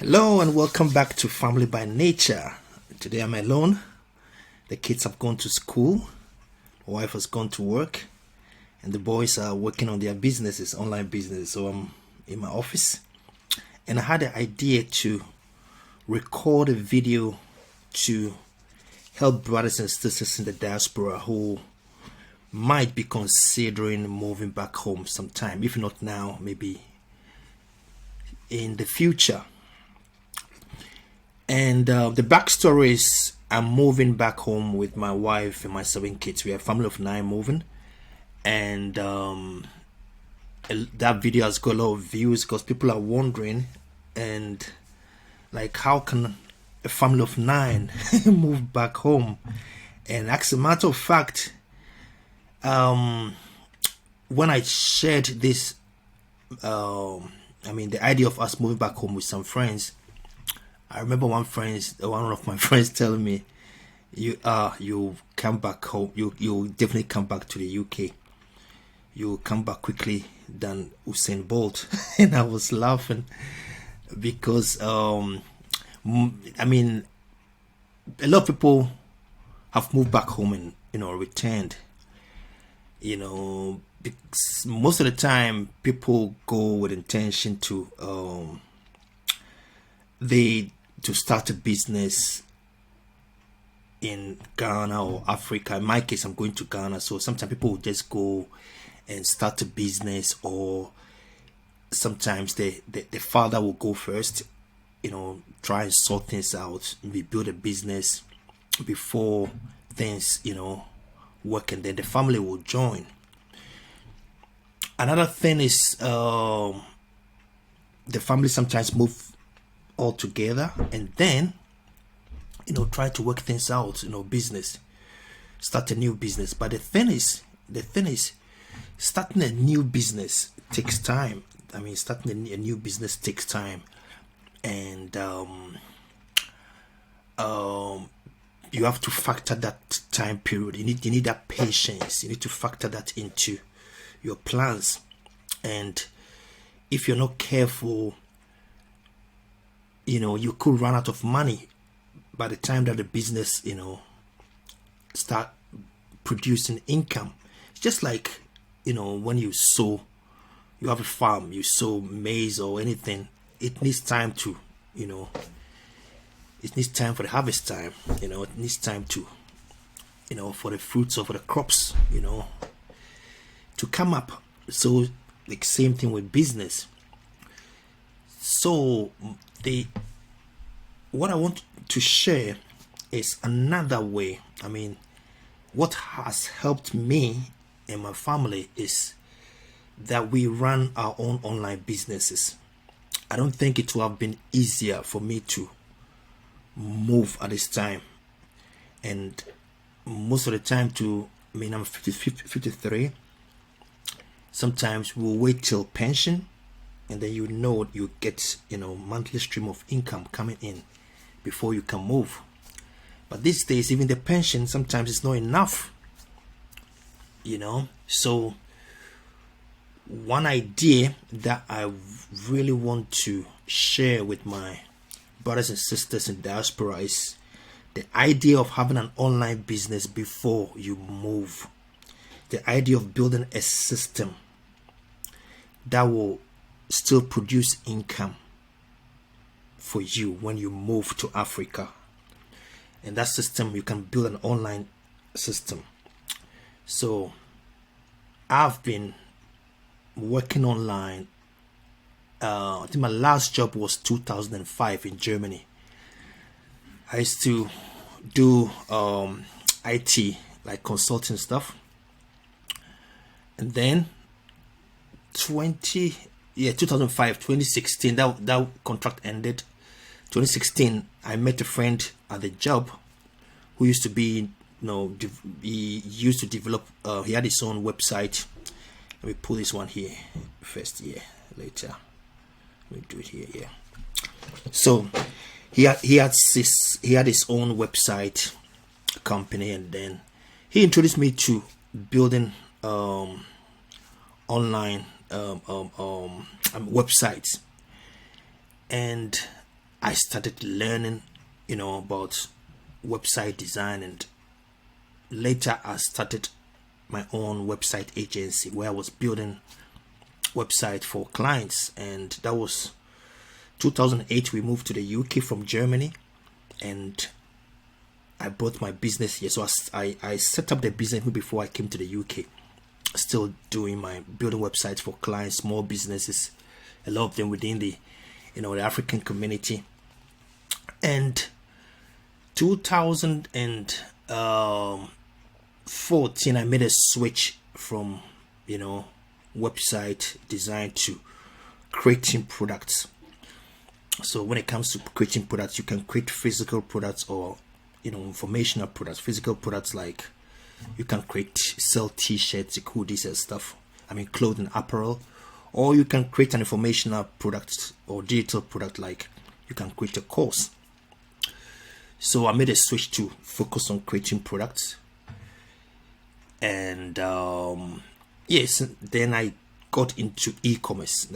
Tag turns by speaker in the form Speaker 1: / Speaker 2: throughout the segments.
Speaker 1: Hello and welcome back to Family by Nature. Today I'm alone. The kids have gone to school, my wife has gone to work, and the boys are working on their businesses, online business. So I'm in my office and I had the idea to record a video to help brothers and sisters in the diaspora who might be considering moving back home sometime, if not now, maybe in the future. And the backstory is I'm moving back home with my wife and my 7 kids. We are a family of 9 moving. And that video has got a lot of views because people are wondering, and like, how can a family of 9 move back home? And as a matter of fact, when I shared this, the idea of us moving back home with some friends, I remember one of my friends telling me, you come back home, you definitely come back to the UK. You come back quickly than Usain Bolt. And I was laughing because a lot of people have moved back home and returned. Because most of the time people go with intention to start a business in Ghana or Africa. In my case, I'm going to Ghana, so sometimes people will just go and start a business, or sometimes the father will go first, try and sort things out, maybe build a business before things work, and then the family will join. Another thing is the family sometimes move all together and then try to work things out, business, start a new business. But the thing is starting a new business takes time. Starting a new business takes time, and you have to factor that time period. You need that patience. You need to factor that into your plans. And if you're not careful, you could run out of money by the time that the business start producing income. It's just like when you have a farm, you sow maize or anything. It needs time to it needs time for the harvest time. It needs time to for the fruits of the crops to come up. So the same thing with business. So what I want to share is another way. What has helped me and my family is that we run our own online businesses. I don't think it would have been easier for me to move at this time. And most of the time I'm 53. Sometimes we'll wait till pension, and then you get monthly stream of income coming in before you can move. But these days, even the pension sometimes is not enough. So one idea that I really want to share with my brothers and sisters in diaspora is the idea of having an online business before you move. The idea of building a system that will still produce income for you when you move to Africa. And that system, you can build an online system. So I've been working online. I think my last job was 2005 in Germany. I used to do IT, like consulting stuff. And then 2016, that contract ended. 2016, I met a friend at the job who used to be, he used to develop, he had his own website. Let me pull this one here first, later. Let me do it here, So he had his own website company, and then he introduced me to building online websites. And I started learning, about website design, and later I started my own website agency where I was building website for clients. And that was 2008. We moved to the UK from Germany, and I brought my business here. So I set up the business before I came to the UK, still doing my building websites for clients, small businesses, a lot of them within the the African community. And 2014 I made a switch from website design to creating products. So when it comes to creating products, you can create physical products or informational products. Physical products, like you can sell t-shirts, hoodies and stuff, clothing, apparel. Or you can create an informational product or digital product, like you can create a course. So I made a switch to focus on creating products. And yes, then I got into e-commerce.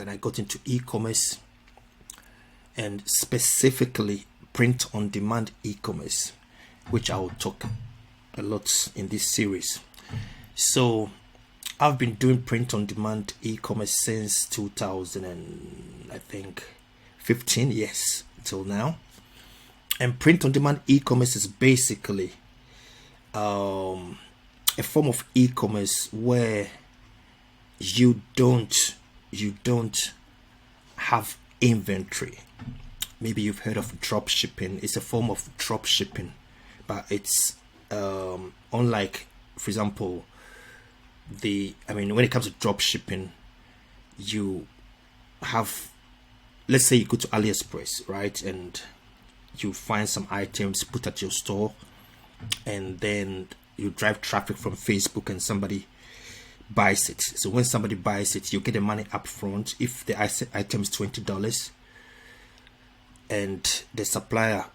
Speaker 1: And specifically print on demand e-commerce, which I will talk a lot in this series. So I've been doing print on demand e-commerce since 2015, yes, till now. And print on demand e-commerce is basically a form of e-commerce where you don't have inventory. Maybe you've heard of drop shipping. It's a form of drop shipping, but it's unlike, for example, when it comes to drop shipping, you have, let's say you go to AliExpress, right, and you find some items, put at your store, and then you drive traffic from Facebook and somebody buys it. So when somebody buys it, you get the money up front if the item is $20, and the supplier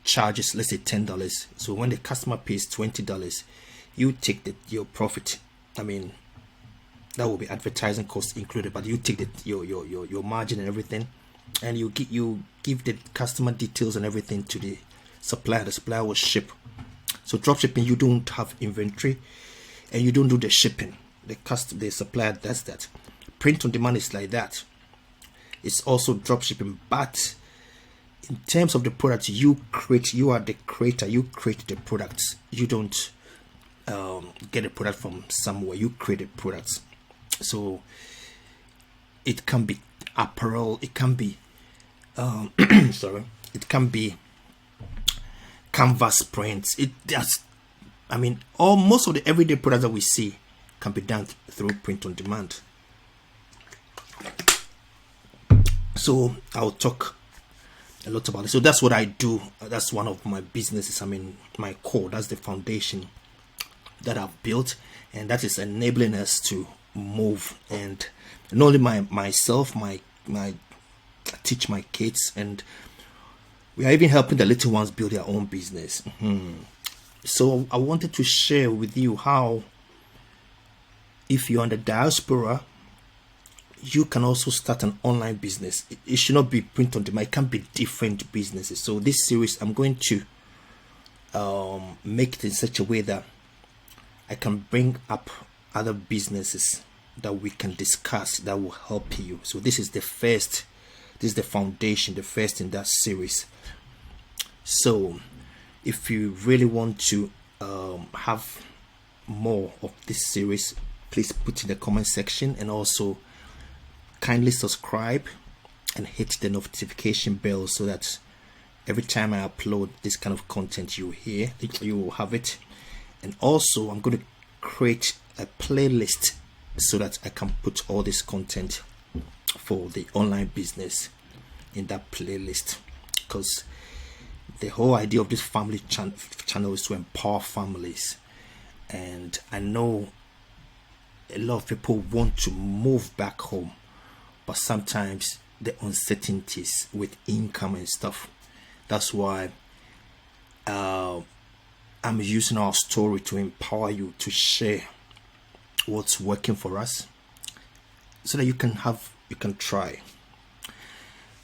Speaker 1: charges, let's say $10. So when the customer pays $20, you take your profit. That will be advertising costs included, but you take your margin and everything, and you give the customer details and everything to the supplier. The supplier will ship. So drop shipping, you don't have inventory and you don't do the shipping. The supplier does that. Print on demand is like that. It's also drop shipping, but in terms of the product you create, you are the creator. You create the products. You don't get a product from somewhere. You create the products. So it can be apparel, it can be it can be canvas prints. Most of the everyday products that we see can be done through print on demand. So I'll talk a lot about it. So that's what I do. That's one of my businesses. My core. That's the foundation that I've built, and that is enabling us to move. And not only myself, I teach my kids, and we are even helping the little ones build their own business. So I wanted to share with you how, if you're in the diaspora, you can also start an online business. It should not be print on demand. It can be different businesses. So this series, I'm going to make it in such a way that I can bring up other businesses that we can discuss that will help you. So this is the foundation, the first in that series. So if you really want to have more of this series, please put in the comment section, and also kindly subscribe and hit the notification bell so that every time I upload this kind of content, you will have it. And also I'm going to create a playlist so that I can put all this content for the online business in that playlist, because the whole idea of this family channel is to empower families. And I know a lot of people want to move back home, but sometimes the uncertainties with income and stuff. That's why I'm using our story to empower you to share what's working for us, so that you can try.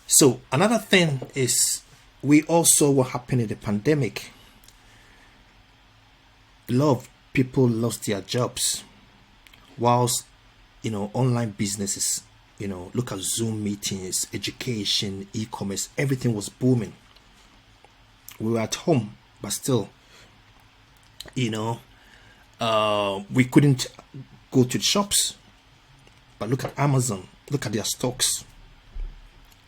Speaker 1: So another thing is, we also what happened in the pandemic. A lot of people lost their jobs, whilst online businesses, look at Zoom meetings, education, e-commerce, everything was booming. We were at home, but still, we couldn't go to the shops. But look at Amazon, look at their stocks,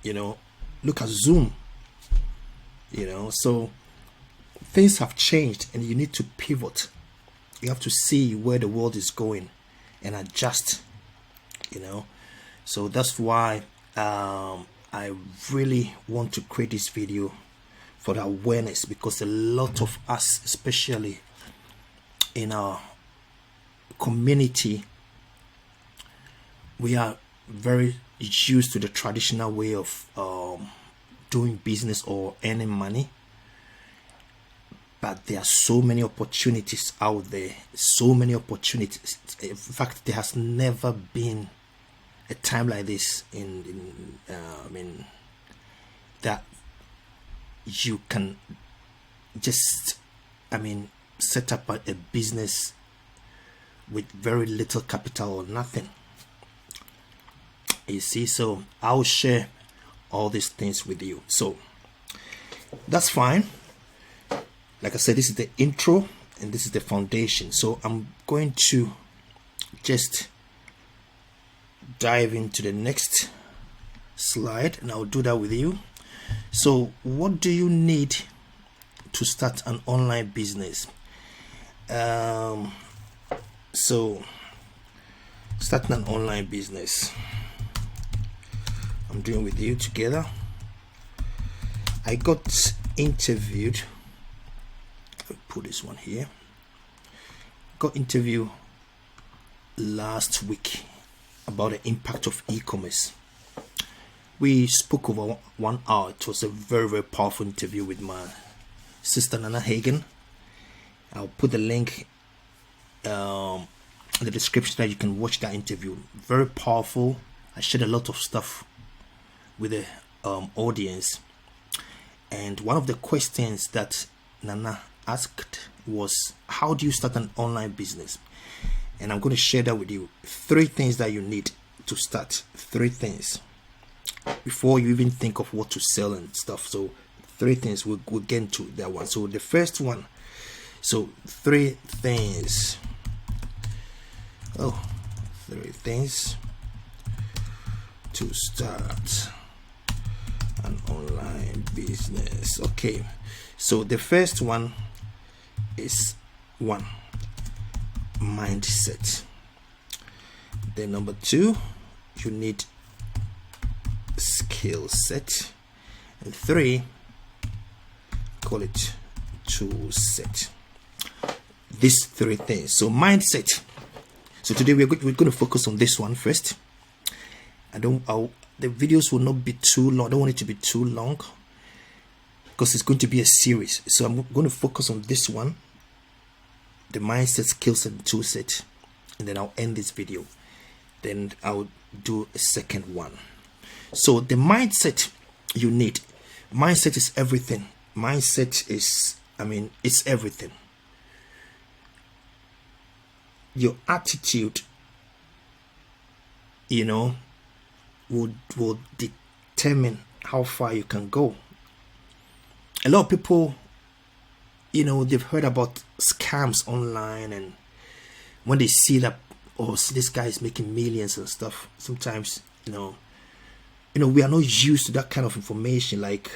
Speaker 1: look at Zoom, so things have changed and you need to pivot. You have to see where the world is going and adjust, so that's why I really want to create this video for the awareness, because a lot of us, especially in our community, we are very used to the traditional way of doing business or earning money. But there are so many opportunities out there, so many opportunities. In fact, there has never been a time like this that you can just set up a business with very little capital or nothing. You see, so I'll share all these things with you. So that's fine. Like I said, this is the intro and this is the foundation. So I'm going to just dive into the next slide and I'll do that with you. So what do you need to start an online business? So starting an online business, I'm doing with you together. I got interviewed. I'll put this one here. Got interviewed last week about the impact of e-commerce. We spoke over 1 hour. It was a very, very powerful interview with my sister Nana Hagen. I'll put the link in the description that you can watch that interview. Very powerful. I shared a lot of stuff with the audience, and one of the questions that Nana asked was, how do you start an online business? And I'm going to share that with you. 3 things that you need to start. 3 things before you even think of what to sell and stuff. So 3 things, we'll get into that one. So the first one, so 3 things. 3 things to start an online business. Okay, so the first one is 1, mindset. Then number 2, you need skill set, and 3, call it tool set. These 3 things. So mindset. So today we're going to focus on this one first. The videos will not be too long. I don't want it to be too long because it's going to be a series. So I'm going to focus on this one, the mindset, skill set, and tool set, and then I'll end this video. Then I'll do a second one. So the mindset you need. Mindset is everything. Mindset is, it's everything. Your attitude, will determine how far you can go. A lot of people, they've heard about scams online, and when they see that, see this guy is making millions and stuff, sometimes we are not used to that kind of information like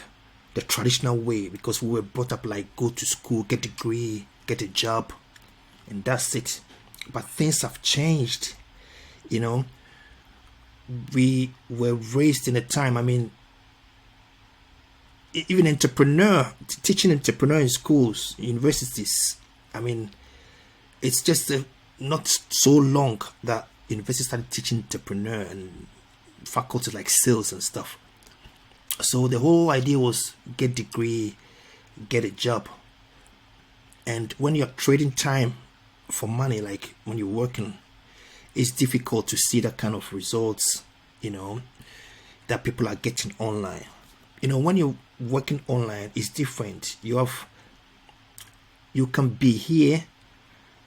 Speaker 1: the traditional way, because we were brought up like go to school, get a degree, get a job, and that's it. But things have changed. We were raised in a time, even teaching entrepreneur in schools, universities, it's just not so long that universities started teaching entrepreneur and faculties like sales and stuff. So the whole idea was get degree, get a job. And when you're trading time for money, like when you're working, it's difficult to see that kind of results. that people are getting online. When you're working online, it's different. You can be here,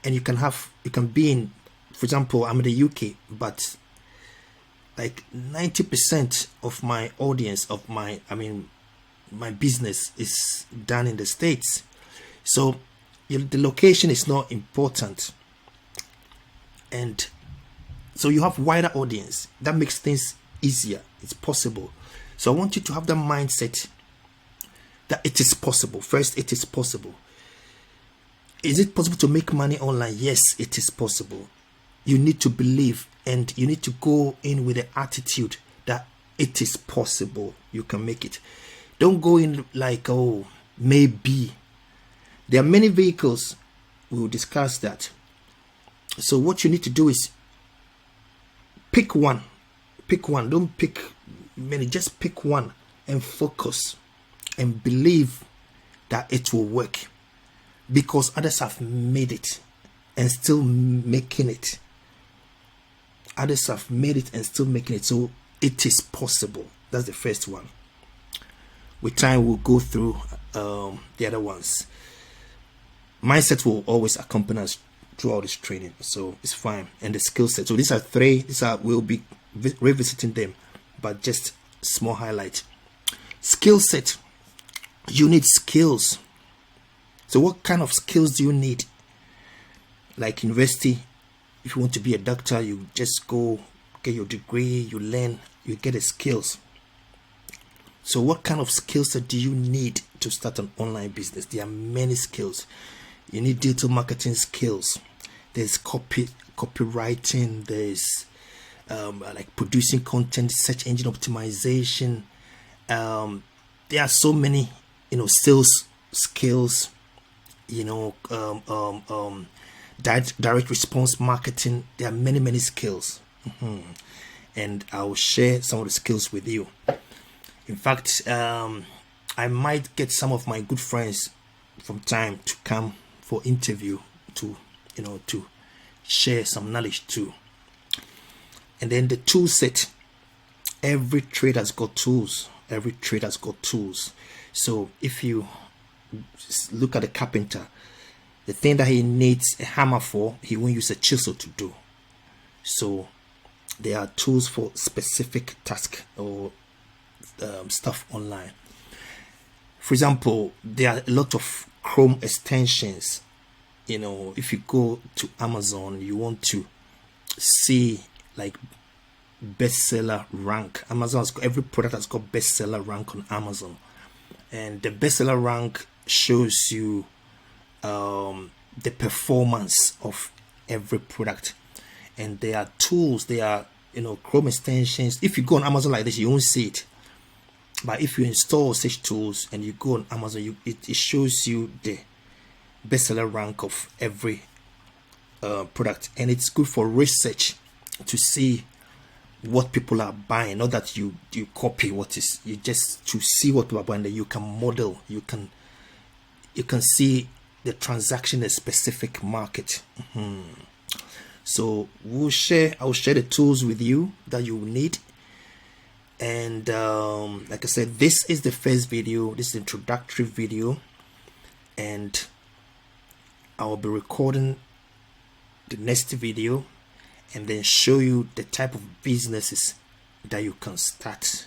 Speaker 1: and you can be in, for example, I'm in the UK, but like 90% of my audience of my business is done in the States. So the location is not important, and so you have wider audience. That makes things easier. It's possible. So I want you to have that mindset that it is possible. First, it is possible. Is it possible to make money online? Yes, it is possible. You need to believe, and you need to go in with the attitude that it is possible. You can make it. Don't go in like, oh, maybe. There are many vehicles. We will discuss that. So what you need to do is pick one. Pick one. Don't pick many. Just pick one and focus and believe that it will work, because others have made it and still making it. Others have made it and still making it. So it is possible. That's the first one. With time, we'll go through the other ones. Mindset will always accompany us throughout this training, so it's fine. And the skill set. So these are three. We'll be revisiting them, but just small highlight. Skill set. You need skills. So what kind of skills do you need? Like university, if you want to be a doctor, you just go get your degree, you learn, you get the skills. So what kind of skill set do you need to start an online business? There are many skills. You need digital marketing skills. There's copywriting. There's like producing content, search engine optimization. There are so many, sales skills. Direct response marketing. There are many skills, and I'll share some of the skills with you. In fact, I might get some of my good friends from time to come for interview to share some knowledge too. And then the tool set. Every trade has got tools. So if you look at the carpenter, the thing that he needs a hammer for, he won't use a chisel to do. So there are tools for specific task or stuff online. For example, there are a lot of Chrome extensions. If you go to Amazon, you want to see like bestseller rank. Amazon has got, every product has got bestseller rank on Amazon, and the bestseller rank shows you the performance of every product. And there are tools, there are Chrome extensions. If you go on Amazon like this, you won't see it, but if you install such tools and you go on Amazon, it shows you the bestseller rank of every product. And it's good for research, to see what people are buying, not that you copy what is, you just to see what people are buying. That you can model, you can see the transaction in a specific market. So I'll share the tools with you that you need. And like I said, this is the first video. This is the introductory video, and I'll be recording the next video and then show you the type of businesses that you can start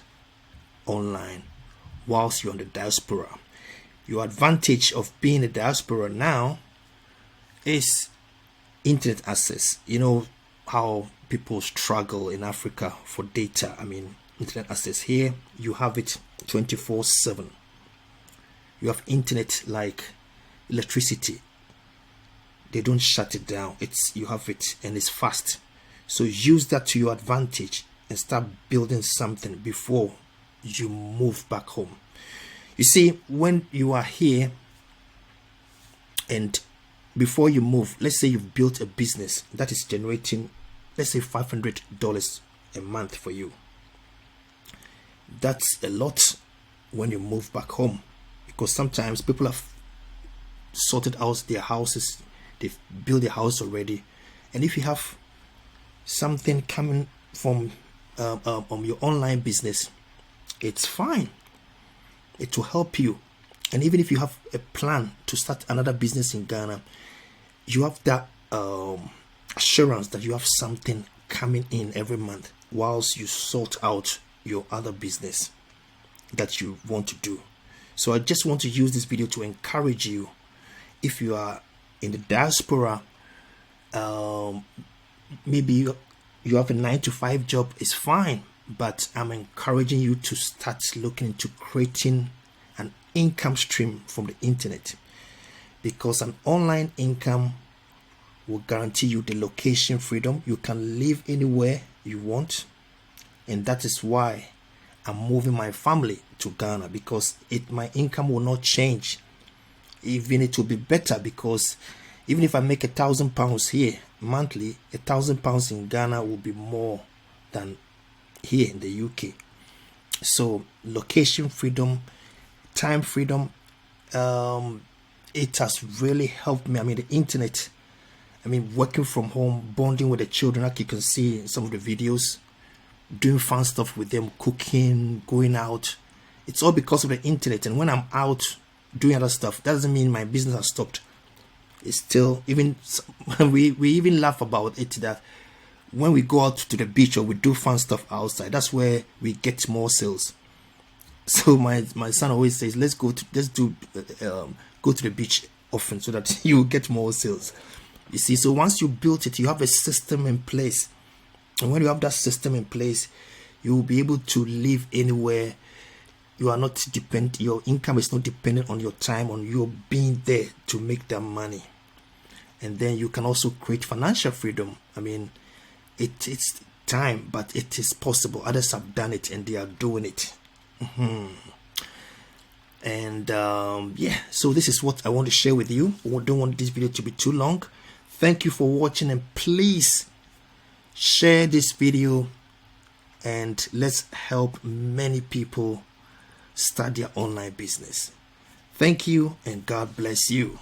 Speaker 1: online whilst you're on the diaspora. Your advantage of being a diaspora now is internet access. You know how people struggle in Africa for data. Internet access. Here you have it 24/7. You have internet like electricity. They don't shut it down. You have it, and it's fast. So use that to your advantage and start building something before you move back home. You see, when you are here and before you move, let's say you've built a business that is generating, let's say $500 a month for you. That's a lot when you move back home, because sometimes people have sorted out their houses, they've built their house already, and if you have something coming from your online business, it's fine. It will help you. And even if you have a plan to start another business in Ghana, you have that assurance that you have something coming in every month whilst you sort out your other business that you want to do. So I just want to use this video to encourage you. If you are in the diaspora, maybe you have a 9-to-5 job, it's fine, but I'm encouraging you to start looking into creating an income stream from the internet, because an online income will guarantee you the location freedom. You can live anywhere you want, and that is why I'm moving my family to Ghana, because my income will not change. Even it will be better, because even if I make £1,000 here monthly, £1,000 in Ghana will be more than here in the UK. So location freedom, time freedom, it has really helped me. I mean, the internet, I mean, working from home, bonding with the children, like you can see in some of the videos, doing fun stuff with them, cooking, going out. It's all because of the internet. And when I'm out doing other stuff, that doesn't mean my business has stopped. It's still, even we even laugh about it, that when we go out to the beach or we do fun stuff outside, that's where we get more sales. So my son always says, let's go to the beach often, so that you get more sales. You see, so once you build it, you have a system in place. And when you have that system in place, you will be able to live anywhere. You are not dependent, your income is not dependent on your time, on you being there to make that money. And then you can also create financial freedom. I mean, it's time, but it is possible. Others have done it and they are doing it. And yeah, so this is what I want to share with you. I don't want this video to be too long. Thank you for watching, and please share this video, and let's help many people start their online business. Thank you, and God bless you.